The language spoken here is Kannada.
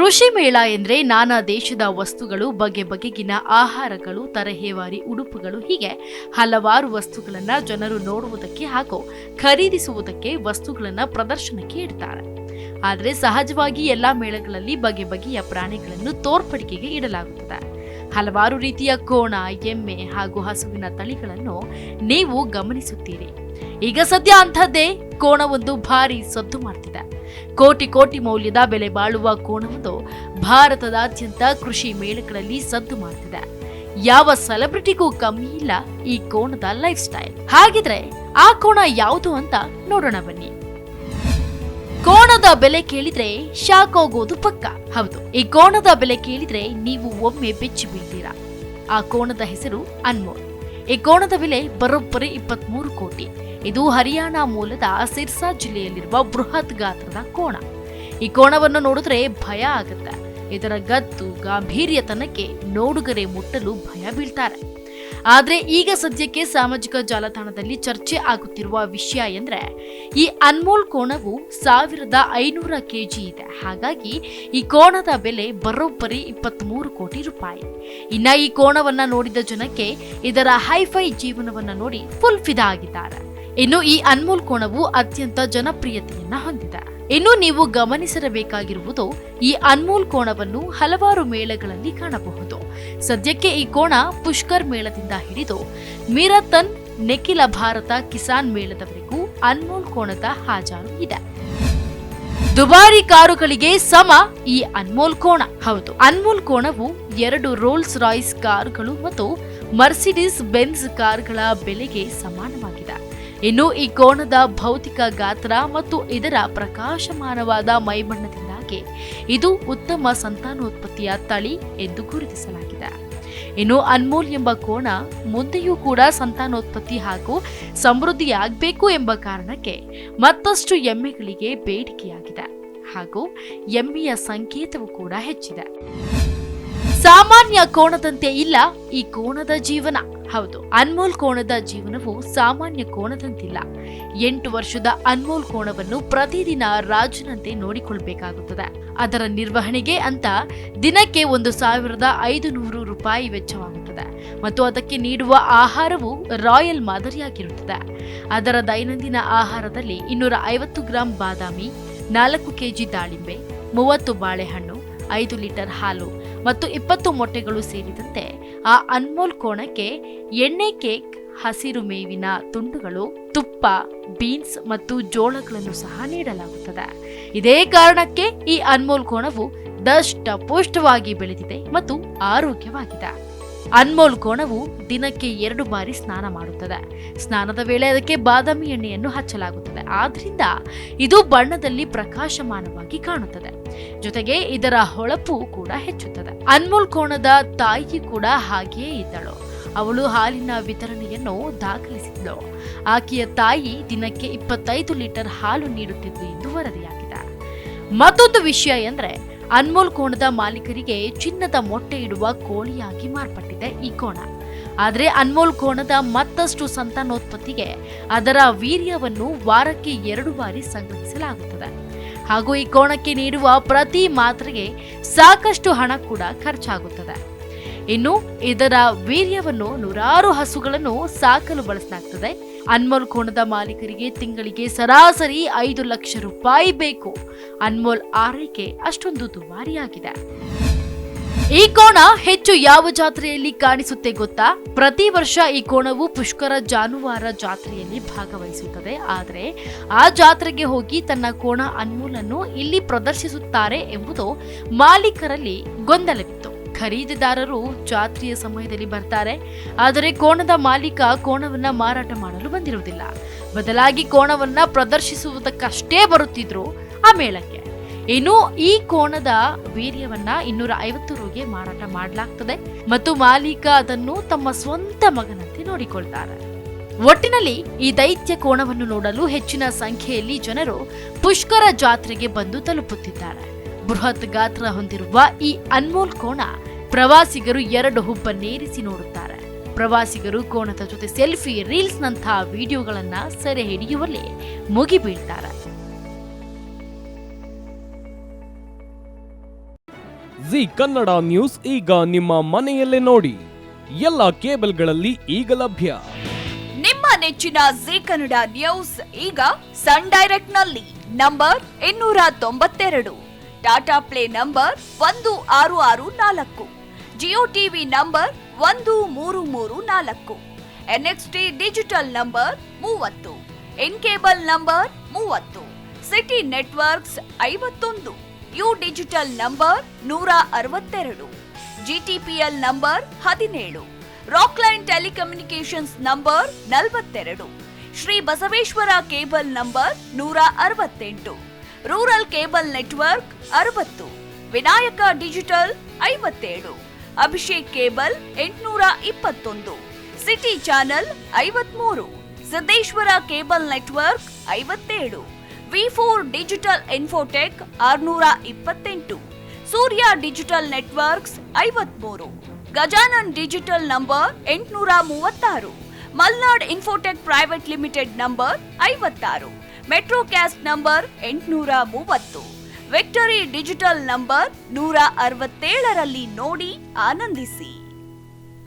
ಕೃಷಿ ಮೇಳ ಎಂದ್ರೆ ನಾನಾ ದೇಶದ ವಸ್ತುಗಳು, ಬಗೆ ಬಗೆಗಿನ ಆಹಾರಗಳು, ತರಹೇವಾರಿ ಉಡುಪುಗಳು, ಹೀಗೆ ಹಲವಾರು ವಸ್ತುಗಳನ್ನ ಜನರು ನೋಡುವುದಕ್ಕೆ ಹಾಗೂ ಖರೀದಿಸುವುದಕ್ಕೆ ವಸ್ತುಗಳನ್ನ ಪ್ರದರ್ಶನಕ್ಕೆ ಇಡ್ತಾರೆ. ಆದರೆ ಸಹಜವಾಗಿ ಎಲ್ಲಾ ಮೇಳಗಳಲ್ಲಿ ಬಗೆ ಬಗೆಯ ಪ್ರಾಣಿಗಳನ್ನು ತೋರ್ಪಡಿಕೆಗೆ ಇಡಲಾಗುತ್ತದೆ. ಹಲವಾರು ರೀತಿಯ ಕೋಣ, ಎಮ್ಮೆ ಹಾಗೂ ಹಸುವಿನ ತಳಿಗಳನ್ನು ನೀವು ಗಮನಿಸುತ್ತೀರಿ. ಈಗ ಸದ್ಯ ಅಂಥದ್ದೇ ಕೋಣವೊಂದು ಭಾರಿ ಸದ್ದು ಮಾಡ್ತಿದೆ. ಕೋಟಿ ಕೋಟಿ ಮೌಲ್ಯದ ಬೆಲೆ ಬಾಳುವ ಕೋಣವೊಂದು ಭಾರತದಾದ್ಯಂತ ಕೃಷಿ ಮೇಳಗಳಲ್ಲಿ ಸದ್ದು ಮಾಡ್ತಿದೆ. ಯಾವ ಸೆಲೆಬ್ರಿಟಿಗೂ ಕಮ್ಮಿ ಇಲ್ಲ ಈ ಕೋಣದ ಲೈಫ್ ಸ್ಟೈಲ್. ಹಾಗಿದ್ರೆ ಆ ಕೋಣ ಯಾವುದು ಅಂತ ನೋಡೋಣ ಬನ್ನಿ. ಕೋಣದ ಬೆಲೆ ಕೇಳಿದ್ರೆ ಶಾಕ್ ಆಗೋದು ಪಕ್ಕ. ಹೌದು, ಈ ಕೋಣದ ಬೆಲೆ ಕೇಳಿದ್ರೆ ನೀವು ಒಮ್ಮೆ ಬೆಚ್ಚಿ ಬೀಳ್ತೀರಾ. ಆ ಕೋಣದ ಹೆಸರು ಅನ್ಮೋಲ್. ಈ ಕೋಣದ ಬೆಲೆ ಬರೋಬ್ಬರಿ 23 ಕೋಟಿ. ಇದು ಹರಿಯಾಣ ಮೂಲದ ಸಿರ್ಸಾ ಜಿಲ್ಲೆಯಲ್ಲಿರುವ ಬೃಹತ್ ಗಾತ್ರದ ಕೋಣ. ಈ ಕೋಣವನ್ನು ನೋಡಿದ್ರೆ ಭಯ ಆಗುತ್ತೆ. ಇದರ ಗತ್ತು ಗಾಂಭೀರ್ಯತನಕ್ಕೆ ನೋಡುಗರೆ ಮುಟ್ಟಲು ಭಯ ಬೀಳ್ತಾರೆ. ಆದ್ರೆ ಈಗ ಸದ್ಯಕ್ಕೆ ಸಾಮಾಜಿಕ ಜಾಲತಾಣದಲ್ಲಿ ಚರ್ಚೆ ಆಗುತ್ತಿರುವ ವಿಷಯ ಎಂದ್ರೆ ಈ ಅನ್ಮೋಲ್ ಕೋಣವು 1500 kg ಇದೆ. ಹಾಗಾಗಿ ಈ ಕೋಣದ ಬೆಲೆ ಬರೋಬ್ಬರಿ 23 ಕೋಟಿ ರೂಪಾಯಿ. ಇನ್ನ ಈ ಕೋಣವನ್ನ ನೋಡಿದ ಜನಕ್ಕೆ ಇದರ ಹೈಫೈ ಜೀವನವನ್ನ ನೋಡಿ ಫುಲ್ ಫಿದಾ ಆಗಿದ್ದಾರೆ. ಇನ್ನು ಈ ಅನ್ಮೋಲ್ ಕೋಣವು ಅತ್ಯಂತ ಜನಪ್ರಿಯತೆಯನ್ನ ಹೊಂದಿದೆ. ಇನ್ನು ನೀವು ಗಮನಿಸಿರಬೇಕಾಗಿರುವುದು, ಈ ಅನ್ಮೋಲ್ ಕೋಣವನ್ನು ಹಲವಾರು ಮೇಳಗಳಲ್ಲಿ ಕಾಣಬಹುದು. ಸದ್ಯಕ್ಕೆ ಈ ಕೋಣ ಪುಷ್ಕರ್ ಮೇಳದಿಂದ ಹಿಡಿದು ಮೀರತನ್, ನಿಖಿಲ ಭಾರತ ಕಿಸಾನ್ ಮೇಳದವರೆಗೂ ಅನ್ಮೋಲ್ ಕೋಣದ ಹಾಜಾರು ಇದೆ. ದುಬಾರಿ ಕಾರುಗಳಿಗೆ ಸಮ ಈ ಅನ್ಮೋಲ್ ಕೋಣ. ಹೌದು, ಅನ್ಮೋಲ್ ಕೋಣವು 2 ರೋಲ್ಸ್ ರಾಯ್ಸ್ ಕಾರುಗಳು ಮತ್ತು ಮರ್ಸಿಡಿಸ್ ಬೆನ್ಸ್ ಕಾರ್ಗಳ ಬೆಲೆಗೆ ಸಮಾನವಾಗಿದೆ. ಇನ್ನು ಈ ಕೋಣದ ಭೌತಿಕ ಗಾತ್ರ ಮತ್ತು ಇದರ ಪ್ರಕಾಶಮಾನವಾದ ಮೈಬಣ್ಣದಿಂದಾಗಿ ಇದು ಉತ್ತಮ ಸಂತಾನೋತ್ಪತ್ತಿಯ ತಳಿ ಎಂದು ಗುರುತಿಸಲಾಗಿದೆ. ಇನ್ನು ಅನ್ಮೋಲ್ ಎಂಬ ಕೋಣ ಮುಂದೆಯೂ ಕೂಡ ಸಂತಾನೋತ್ಪತ್ತಿ ಹಾಗೂ ಸಮೃದ್ಧಿಯಾಗಬೇಕು ಎಂಬ ಕಾರಣಕ್ಕೆ ಮತ್ತಷ್ಟು ಎಮ್ಮೆಗಳಿಗೆ ಬೇಡಿಕೆಯಾಗಿದೆ ಹಾಗೂ ಎಮ್ಮೆಯ ಸಂಕೇತವೂ ಕೂಡ ಹೆಚ್ಚಿದೆ. ಸಾಮಾನ್ಯ ಕೋಣದಂತೆ ಇಲ್ಲ ಈ ಕೋಣದ ಜೀವನ. ಹೌದು, ಅನ್ಮೋಲ್ ಕೋಣದ ಜೀವನವು ಸಾಮಾನ್ಯ ಕೋಣದಂತಿಲ್ಲ. 8 ವರ್ಷದ ಅನ್ಮೋಲ್ ಕೋಣವನ್ನು ಪ್ರತಿದಿನ ರಾಜನಂತೆ ನೋಡಿಕೊಳ್ಬೇಕಾಗುತ್ತದೆ. ಅದರ ನಿರ್ವಹಣೆಗೆ ಅಂತ ದಿನಕ್ಕೆ 1500 ರೂಪಾಯಿ ವೆಚ್ಚವಾಗುತ್ತದೆ ಮತ್ತು ಅದಕ್ಕೆ ನೀಡುವ ಆಹಾರವು ರಾಯಲ್ ಮಾದರಿಯಾಗಿರುತ್ತದೆ. ಅದರ ದೈನಂದಿನ ಆಹಾರದಲ್ಲಿ 250 ಗ್ರಾಂ ಬಾದಾಮಿ, 4 kg ದಾಳಿಂಬೆ, 30 ಬಾಳೆಹಣ್ಣು, 5 ಲೀಟರ್ ಹಾಲು ಮತ್ತು 20 ಮೊಟ್ಟೆಗಳು ಸೇರಿದಂತೆ ಆ ಅನ್ಮೋಲ್ ಕೋಣಕ್ಕೆ ಎಣ್ಣೆ, ಕೇಕ್, ಹಸಿರು ಮೇವಿನ ತುಂಡುಗಳು, ತುಪ್ಪ, ಬೀನ್ಸ್ ಮತ್ತು ಜೋಳಗಳನ್ನು ಸಹ ನೀಡಲಾಗುತ್ತದೆ. ಇದೇ ಕಾರಣಕ್ಕೆ ಈ ಅನ್ಮೋಲ್ ಕೋಣವು ದಷ್ಟಪುಷ್ಟವಾಗಿ ಬೆಳೆದಿದೆ ಮತ್ತು ಆರೋಗ್ಯವಾಗಿದೆ. ಅನ್ಮೋಲ್ ಕೋಣವು ದಿನಕ್ಕೆ 2 ಬಾರಿ ಸ್ನಾನ ಮಾಡುತ್ತದೆ. ಸ್ನಾನದ ವೇಳೆ ಅದಕ್ಕೆ ಬಾದಾಮಿ ಎಣ್ಣೆಯನ್ನು ಹಚ್ಚಲಾಗುತ್ತದೆ. ಆದ್ರಿಂದ ಇದು ಬಣ್ಣದಲ್ಲಿ ಪ್ರಕಾಶಮಾನವಾಗಿ ಕಾಣುತ್ತದೆ. ಜೊತೆಗೆ ಇದರ ಹೊಳಪು ಕೂಡ ಹೆಚ್ಚುತ್ತದೆ. ಅನ್ಮೋಲ್ ಕೋಣದ ತಾಯಿ ಕೂಡ ಹಾಗೆಯೇ ಇದ್ದಳು. ಅವಳು ಹಾಲಿನ ವಿತರಣೆಯನ್ನು ದಾಖಲಿಸಿದ್ದಳು. ಆಕೆಯ ತಾಯಿ ದಿನಕ್ಕೆ 25 ಲೀಟರ್ ಹಾಲು ನೀಡುತ್ತಿದ್ದು ಎಂದು ವರದಿಯಾಗಿದೆ. ಮತ್ತೊಂದು ವಿಷಯ ಎಂದ್ರೆ ಅನ್ಮೋಲ್ ಕೋಣದ ಮಾಲೀಕರಿಗೆ ಚಿನ್ನದ ಮೊಟ್ಟೆ ಇಡುವ ಕೋಳಿಯಾಗಿ ಮಾರ್ಪಟ್ಟಿದೆ ಈ ಕೋಣ. ಆದರೆ ಅನ್ಮೋಲ್ ಕೋಣದ ಮತ್ತಷ್ಟು ಸಂತಾನೋತ್ಪತ್ತಿಗೆ ಅದರ ವೀರ್ಯವನ್ನು ವಾರಕ್ಕೆ 2 ಬಾರಿ ಸಂಗ್ರಹಿಸಲಾಗುತ್ತದೆ ಹಾಗೂ ಈ ಕೋಣಕ್ಕೆ ನೀಡುವ ಪ್ರತಿ ಮಾತ್ರೆಗೆ ಸಾಕಷ್ಟು ಹಣ ಕೂಡ ಖರ್ಚಾಗುತ್ತದೆ. ಇನ್ನು ಇದರ ವೀರ್ಯವನ್ನು 100 ಹಸುಗಳನ್ನು ಸಾಕಲು ಬಳಸಲಾಗುತ್ತದೆ. ಅನ್ಮೋಲ್ ಕೋಣದ ಮಾಲೀಕರಿಗೆ ತಿಂಗಳಿಗೆ ಸರಾಸರಿ 5 ಲಕ್ಷ ರೂಪಾಯಿ ಬೇಕು. ಅನ್ಮೋಲ್ ಆರೈಕೆ ಅಷ್ಟೊಂದು ದುಬಾರಿಯಾಗಿದೆ. ಈ ಕೋಣ ಹೆಚ್ಚು ಯಾವ ಜಾತ್ರೆಯಲ್ಲಿ ಕಾಣಿಸುತ್ತೆ ಗೊತ್ತಾ? ಪ್ರತಿ ವರ್ಷ ಈ ಕೋಣವು ಪುಷ್ಕರ ಜಾನುವಾರ ಜಾತ್ರೆಯಲ್ಲಿ ಭಾಗವಹಿಸುತ್ತದೆ. ಆದರೆ ಆ ಜಾತ್ರೆಗೆ ಹೋಗಿ ತನ್ನ ಕೋಣ ಅನ್ಮೋಲ್ ಅನ್ನು ಇಲ್ಲಿ ಪ್ರದರ್ಶಿಸುತ್ತಾರೆ ಎಂಬುದು ಮಾಲೀಕರಲ್ಲಿ ಗೊಂದಲವಿತ್ತು. ಖರೀದಿದಾರರು ಜಾತ್ರೆಯ ಸಮಯದಲ್ಲಿ ಬರ್ತಾರೆ, ಆದರೆ ಕೋಣದ ಮಾಲೀಕ ಕೋಣವನ್ನ ಮಾರಾಟ ಮಾಡಲು ಬಂದಿರುವುದಿಲ್ಲ. ಬದಲಾಗಿ ಕೋಣವನ್ನ ಪ್ರದರ್ಶಿಸುವುದಕ್ಕಷ್ಟೇ ಬರುತ್ತಿದ್ರು ಆ ಮೇಳಕ್ಕೆ. ಇನ್ನು ಈ ಕೋಣದ ವೀರ್ಯವನ್ನ 250 ರೂಗೆ ಮಾರಾಟ ಮಾಡಲಾಗ್ತದೆ ಮತ್ತು ಮಾಲೀಕ ಅದನ್ನು ತಮ್ಮ ಸ್ವಂತ ಮಗನಂತೆ ನೋಡಿಕೊಳ್ತಾರೆ. ಒಟ್ಟಿನಲ್ಲಿ ಈ ದೈತ್ಯ ಕೋಣವನ್ನು ನೋಡಲು ಹೆಚ್ಚಿನ ಸಂಖ್ಯೆಯಲ್ಲಿ ಜನರು ಪುಷ್ಕರ ಜಾತ್ರೆಗೆ ಬಂದು ತಲುಪುತ್ತಿದ್ದಾರೆ. ಬೃಹತ್ ಗಾತ್ರ ಹೊಂದಿರುವ ಈ ಅನ್ಮೋಲ್ ಕೋಣ ಪ್ರವಾಸಿಗರು 2 ಹುಬ್ಬನ್ನೇರಿಸಿ ನೋಡುತ್ತಾರೆ. ಪ್ರವಾಸಿಗರು ಕೋಣದ ಜೊತೆ ಸೆಲ್ಫಿ, ರೀಲ್ಸ್ ನಂತಹ ವಿಡಿಯೋಗಳನ್ನ ಸೆರೆ ಹಿಡಿಯುವಲ್ಲಿ ಮುಗಿಬೀಳ್ತಾರೆ. ಜಿ ಕನ್ನಡ ನ್ಯೂಸ್ ಈಗ ನಿಮ್ಮ ಮನೆಯಲ್ಲೇ ನೋಡಿ. ಎಲ್ಲ ಕೇಬಲ್ಗಳಲ್ಲಿ ಈಗ ಲಭ್ಯ. ನಿಮ್ಮ ನೆಚ್ಚಿನ ಜಿ ಕನ್ನಡ ನ್ಯೂಸ್ ಈಗ ಸನ್ ಡೈರೆಕ್ಟ್ ನಲ್ಲಿ number 292, Tata play number 1664, Jio TV number 1334, NXT digital number 30, in cable number 30, city networks 51, U digital number 162, GTPL number 17, Rockline telecommunications number 42, Shri Basaveshwara cable number 168, rural cable network 60, Vinayaka digital 57, Abhishek cable 821, city channel 53, Siddeshwara cable network 57, V4 digital Infotech 628, Surya digital networks 53, Gajanan digital number 836, Malnad Infotech private limited number 56, Metrocast number 830, Victory Digital number 167ರಲ್ಲಿ ನೋಡಿ ಆನಂದಿಸಿ.